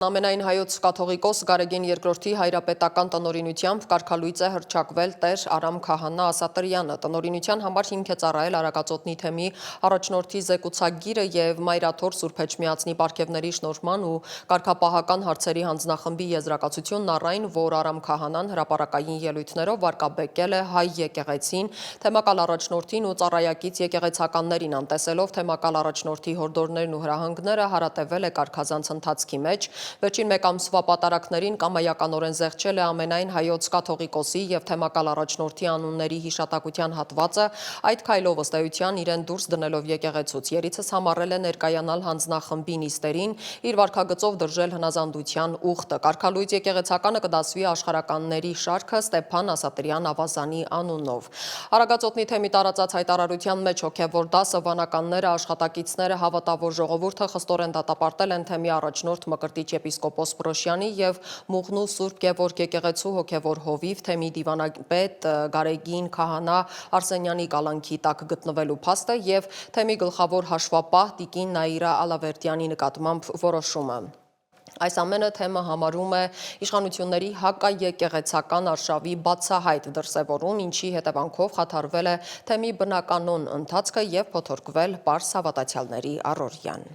Ամենայն հայոց կաթողիկոս Գարեգին II-ի հայրապետական տնօրինությամբ կարգալույծ է հռչակվել Տեր Արամ Քահանա Ասատրյանը։ Տնօրինության համար հիմք է ծառայել Արագածոտնի թեմի առաջնորդի զեկուցագիրը և Մայրաթոր Սուրբ Էջմիածնի պարգևների շնորհման ու կարգապահական հարցերի հանձնախմբի եզրակացությունն առ այն, որ Արամ Քահանան հրապարակային ելույթներով վարկաբեկել է հայ եկեղեցին, թեմակալ առաջնորդին ու ծառայակից եկեղեցականներին, անտեսելով թեմակալ առաջնորդի հորդորներն ու հրահանգները, հարատևել է կարգազանց ընթացքի մեջ։ Վերջին մեկ ամսվա պատարակներին կամայականորեն զեղչել է ամենայն հայոց կաթողիկոսի և թեմակալ առաջնորդի անունների հիշատակության հատվածը, այդ քայլով ըստ էության իրեն դուրս դնելով եկեղեցուց։ Երիցս համառել է ներկայանալ հանձնախմբի նիստերին, իր վարքագծով դրժել հնազանդության ուխտը։ Կարգալույծ եկեղեցականը կդասվի աշխարհականների շարքը Ստեփան Ասատրյան ավազանի անունով։ Արագածոտնի թեմի տարածած հայտարարության մեջ հոգևոր դասը, վանականները, աշխատակիցները, հավատավոր ժողովուրդը խստորեն դատապարտել են թեմի առաջնորդ Մկրտիչ եպիսկոպոս Պրոշյանի և Մուղնու Սուրբ Գևորգ եկեղեցու հոգևոր հովիվ թեմի դիվանապետ Գարեգին Քահանա Արսենյանի կալանքի տակ գտնվելու փաստը և թեմի գլխավոր հաշվապահ տիկին Նաիրա Ալավերդյանի նկատմամբ որոշումը։ Այս ամենը թեմը համարում է իշխանությունների հակաեկեղեցական արշավի բացահայտ դրսևորում, ինչի հետևանքով խաթարվել է թեմի բնականոն ընթացքը և փոթորկվել պարզ հավատացյալների առօրյան։